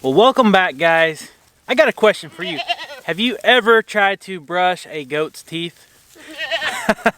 Well, welcome back, guys. I got a question for you. Have you ever tried to brush a goat's teeth?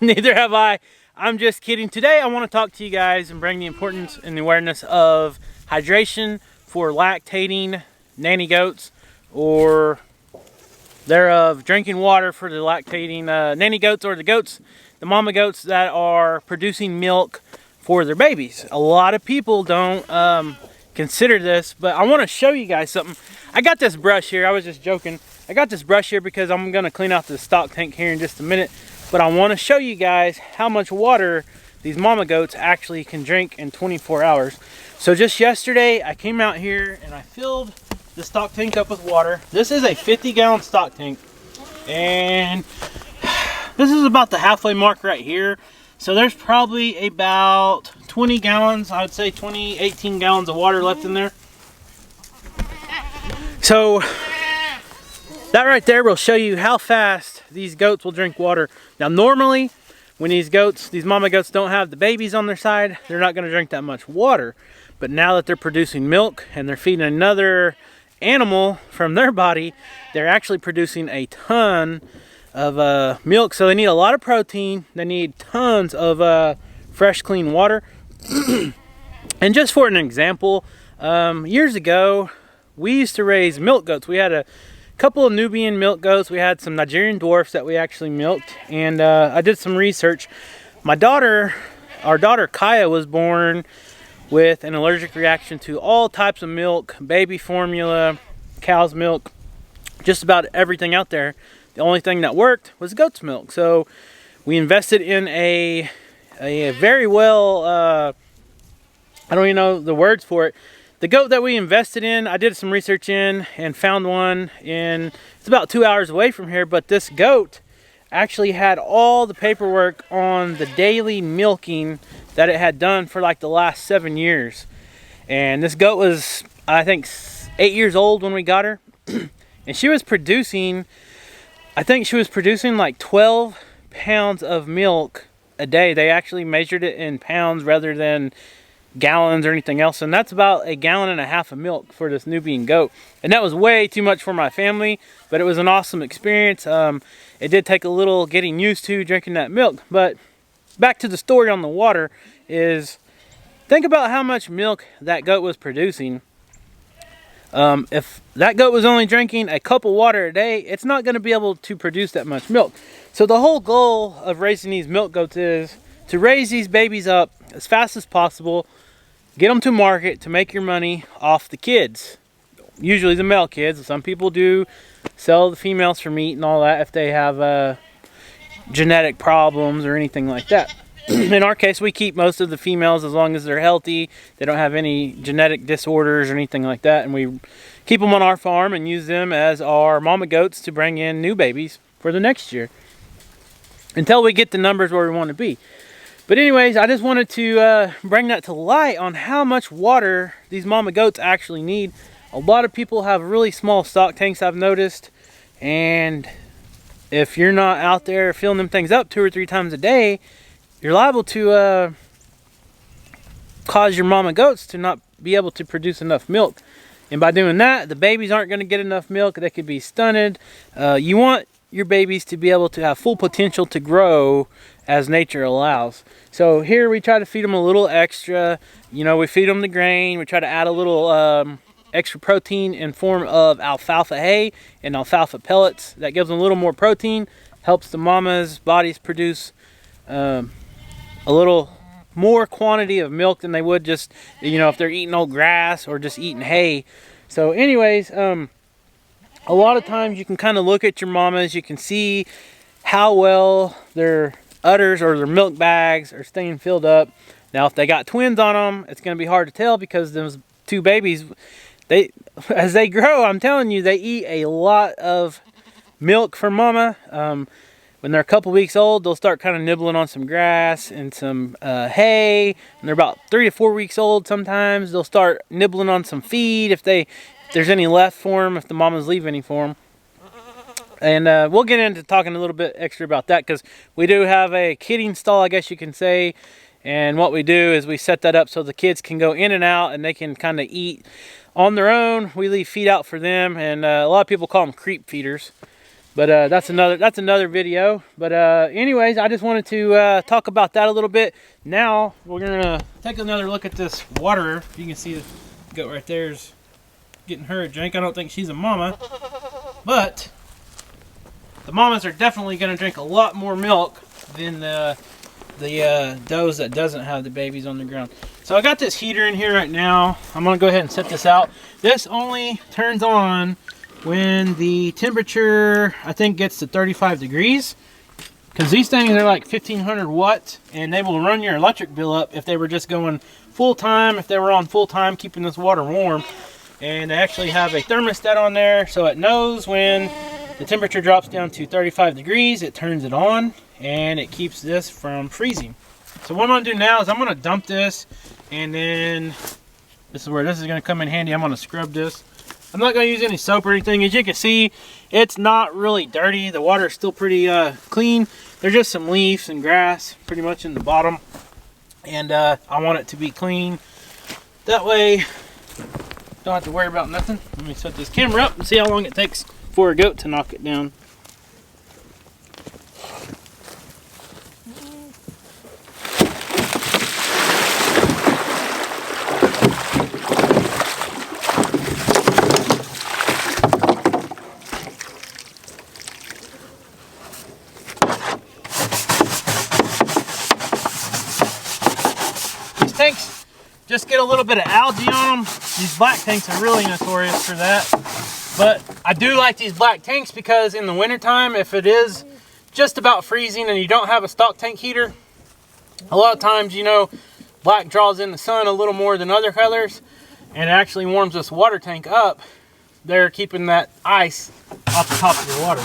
Neither have I. I'm just kidding. Today I want to talk to you guys and bring the importance and the awareness of hydration for lactating nanny goats, or thereof drinking water for the lactating nanny goats, or the mama goats that are producing milk for their babies. A lot of people don't consider this, but I want to show you guys something. I got this brush here. I was just joking. I got this brush here because I'm going to clean out the stock tank here in just a minute, but I want to show you guys how much water these mama goats actually can drink in 24 hours. So just yesterday I came out here and I filled the stock tank up with water. This is a 50-gallon stock tank, and this is about the halfway mark right here. So there's probably about 20 gallons, I would say 18 gallons of water left in there. So that right there will show you how fast these goats will drink water. Now normally when these mama goats don't have the babies on their side, they're not going to drink that much water. But now that they're producing milk and they're feeding another animal from their body, they're actually producing a ton of milk. So they need a lot of protein. They need tons of fresh, clean water. And just for an example, years ago, we used to raise milk goats. We had a couple of Nubian milk goats. We had some Nigerian dwarfs that we actually milked. And I did some research. Our daughter Kaya, was born with an allergic reaction to all types of milk, baby formula, cow's milk, just about everything out there. The only thing that worked was goat's milk. So we invested in a very well, I don't even know the words for it. The goat that we invested in, I did some research in and found one it's about 2 hours away from here, but this goat actually had all the paperwork on the daily milking that it had done for like the last 7 years. And this goat was, I think, 8 years old when we got her. And she was producing, I think she was producing like 12 pounds of milk a day. They actually measured it in pounds rather than gallons or anything else. And that's about 1.5 gallons of milk for this Nubian goat. And that was way too much for my family, but it was an awesome experience. It did take a little getting used to drinking that milk. But back to the story on the water is, think about how much milk that goat was producing. If that goat was only drinking a cup of water a day, it's not going to be able to produce that much milk. So the whole goal of raising these milk goats is to raise these babies up as fast as possible, get them to market to make your money off the kids, usually the male kids. Some people do sell the females for meat and all that if they have genetic problems or anything like that. In our case, we keep most of the females as long as they're healthy, they don't have any genetic disorders or anything like that, and we keep them on our farm and use them as our mama goats to bring in new babies for the next year until we get the numbers where we want to be. But anyways, I just wanted to bring that to light on how much water these mama goats actually need. A lot of people have really small stock tanks, I've noticed, and if you're not out there filling them things up 2 or 3 times a day, you're liable to cause your mama goats to not be able to produce enough milk. And by doing that, the babies aren't going to get enough milk. They could be stunted. You want your babies to be able to have full potential to grow as nature allows. So here we try to feed them a little extra. You know, we feed them the grain. We try to add a little extra protein in form of alfalfa hay and alfalfa pellets. That gives them a little more protein, helps the mama's bodies produce a little more quantity of milk than they would just, you know, if they're eating old grass or just eating hay. So anyways, a lot of times you can kind of look at your mamas, you can see how well their udders or their milk bags are staying filled up. Now if they got twins on them, it's going to be hard to tell because those 2 babies, as they grow, I'm telling you, they eat a lot of milk for mama. When they're a couple weeks old, they'll start kind of nibbling on some grass and some hay. When they're about 3 to 4 weeks old, sometimes they'll start nibbling on some feed if there's any left for them, if the mamas leave any for them. And we'll get into talking a little bit extra about that because we do have a kidding stall, I guess you can say. And what we do is we set that up so the kids can go in and out and they can kind of eat on their own. We leave feed out for them, and a lot of people call them creep feeders. But that's another video. But anyways, I just wanted to talk about that a little bit. Now we're gonna take another look at this waterer. You can see the goat right there is getting her a drink. I don't think she's a mama, but the mamas are definitely gonna drink a lot more milk than the does that doesn't have the babies on the ground. So I got this heater in here right now. I'm gonna go ahead and set this out. This only turns on when the temperature, I think, gets to 35 degrees, because these things are like 1500 watts, and they will run your electric bill up if they were just going full time, if they were on full time keeping this water warm. And they actually have a thermostat on there, so it knows when the temperature drops down to 35 degrees, it turns it on, and it keeps this from freezing. So what I'm gonna do now is I'm gonna dump this, and then this is where this is gonna come in handy. I'm gonna scrub this. I'm not going to use any soap or anything. As you can see, it's not really dirty. The water is still pretty clean. There's just some leaves and grass pretty much in the bottom. And I want it to be clean. That way, don't have to worry about nothing. Let me set this camera up and see how long it takes for a goat to knock it down. Tanks just get a little bit of algae on them. These black tanks are really notorious for that. But I do like these black tanks because in the wintertime, if it is just about freezing and you don't have a stock tank heater, a lot of times, you know, black draws in the sun a little more than other colors, and it actually warms this water tank up. They're keeping that ice off the top of your water.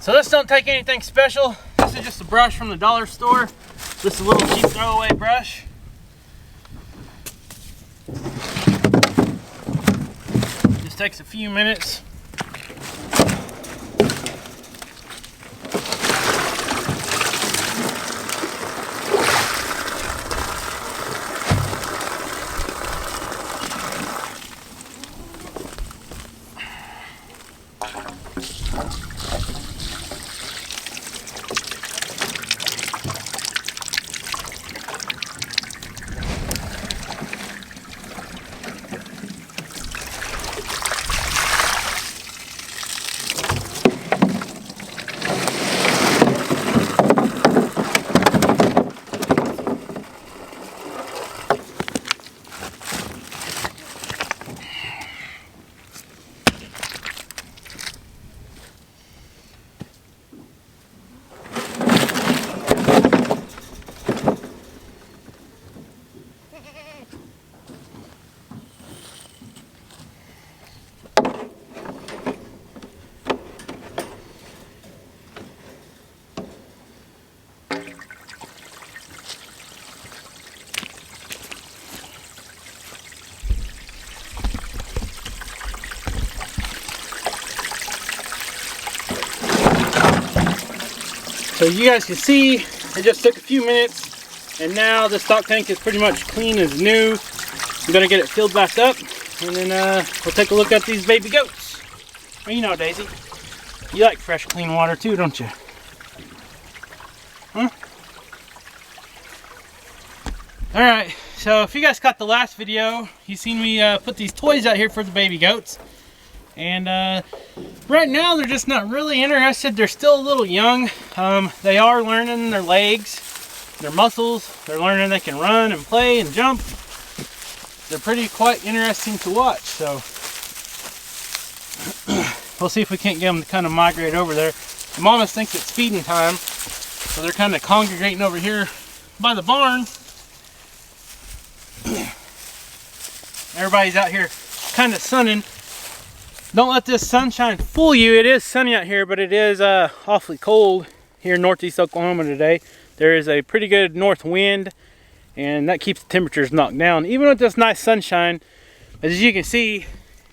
So this don't take anything special. This is just a brush from the dollar store. Just a little cheap throwaway brush. Just takes a few minutes. So you guys can see, it just took a few minutes, and now the stock tank is pretty much clean as new. I'm gonna get it filled back up, and then we'll take a look at these baby goats. Well, you know, Daisy, you like fresh, clean water too, don't you? Huh? Alright, so if you guys caught the last video, you seen me put these toys out here for the baby goats. And right now they're just not really interested. They're still a little young. They are learning their legs, their muscles. They're learning they can run and play and jump. They're quite interesting to watch. So we'll see if we can't get them to kind of migrate over there. The mamas thinks it's feeding time, so they're kind of congregating over here by the barn. Everybody's out here kind of sunning. Don't let this sunshine fool you. It is sunny out here, but it is awfully cold here in northeast Oklahoma today. There is a pretty good north wind, and that keeps the temperatures knocked down. Even with this nice sunshine, as you can see,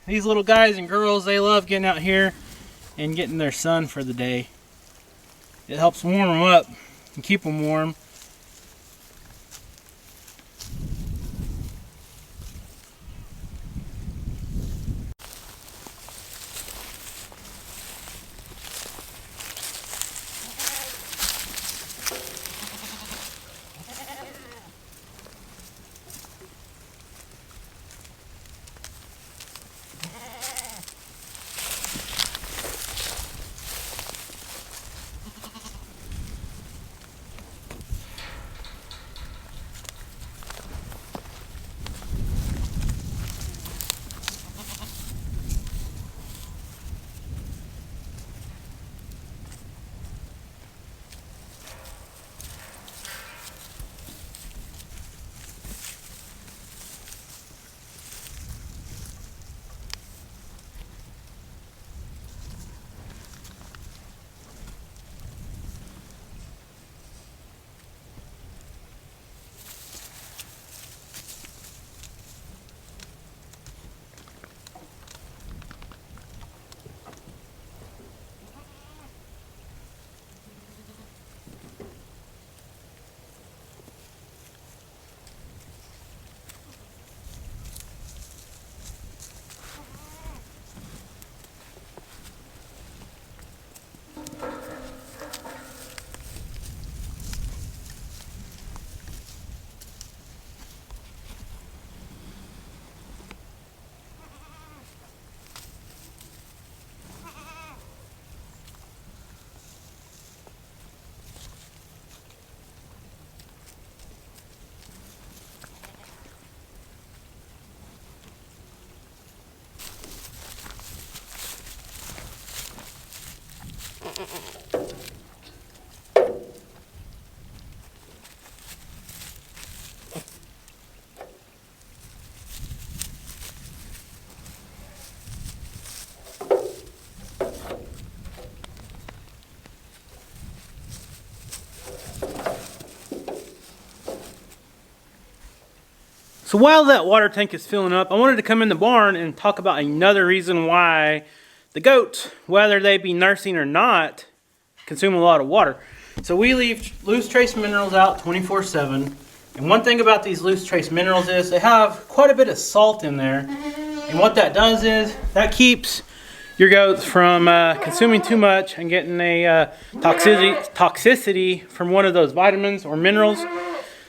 these little guys and girls, they love getting out here and getting their sun for the day. It helps warm them up and keep them warm. So while that water tank is filling up, I wanted to come in the barn and talk about another reason why the goats, whether they be nursing or not, consume a lot of water. So we leave loose trace minerals out 24/7. And one thing about these loose trace minerals is they have quite a bit of salt in there. And what that does is that keeps your goats from consuming too much and getting a toxicity from one of those vitamins or minerals.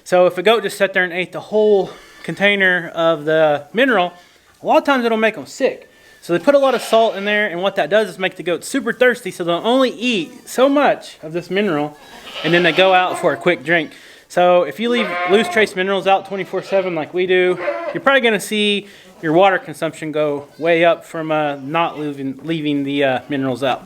So if a goat just sat there and ate the whole container of the mineral, a lot of times it'll make them sick. So they put a lot of salt in there, and what that does is make the goats super thirsty, so they'll only eat so much of this mineral, and then they go out for a quick drink. So if you leave loose trace minerals out 24/7 like we do, you're probably going to see your water consumption go way up from not leaving the minerals out.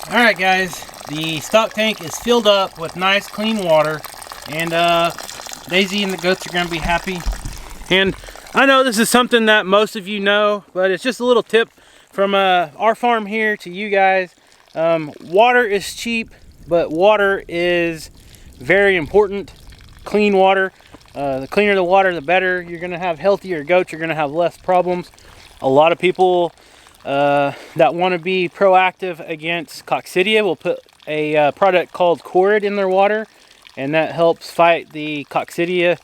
Alright guys, the stock tank is filled up with nice clean water, and Daisy and the goats are going to be happy. And I know this is something that most of you know, but it's just a little tip from our farm here to you guys. Water is cheap, but water is very important. Clean water. The cleaner the water, the better. You're going to have healthier goats. You're going to have less problems. A lot of people that want to be proactive against coccidia will put a product called Corid in their water, and that helps fight the coccidiosis.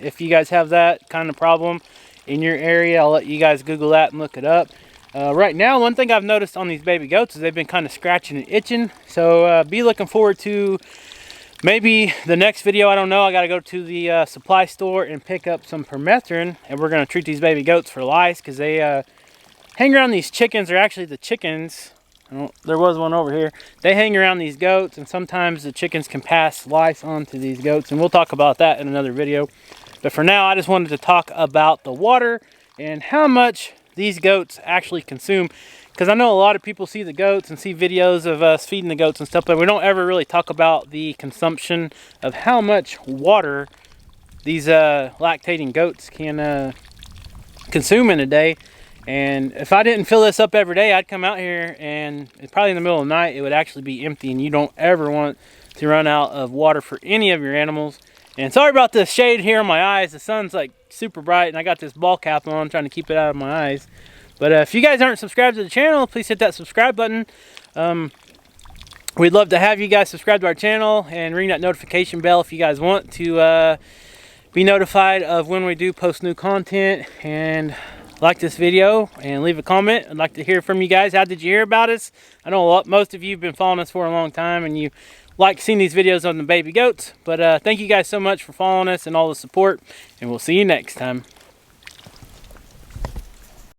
If you guys have that kind of problem in your area, I'll let you guys Google that and look it up. Right now, one thing I've noticed on these baby goats is they've been kind of scratching and itching, so be looking forward to maybe the next video. I don't know. I got to go to the supply store and pick up some permethrin, and we're going to treat these baby goats for lice, because they hang around these chickens, or actually the chickens, there was one over here, they hang around these goats, and sometimes the chickens can pass lice on to these goats, and we'll talk about that in another video. But for now, I just wanted to talk about the water and how much these goats actually consume. Because I know a lot of people see the goats and see videos of us feeding the goats and stuff, but we don't ever really talk about the consumption of how much water these lactating goats can consume in a day. And if I didn't fill this up every day, I'd come out here and it's probably in the middle of the night, it would actually be empty, and you don't ever want to run out of water for any of your animals. And sorry about the shade here on my eyes. The sun's like super bright and I got this ball cap on trying to keep it out of my eyes. But if you guys aren't subscribed to the channel, please hit that subscribe button. We'd love to have you guys subscribe to our channel and ring that notification bell if you guys want to be notified of when we do post new content. And like this video and leave a comment. I'd like to hear from you guys. How did you hear about us? I know most of you have been following us for a long time and you like seeing these videos on the baby goats. But thank you guys so much for following us and all the support. And we'll see you next time.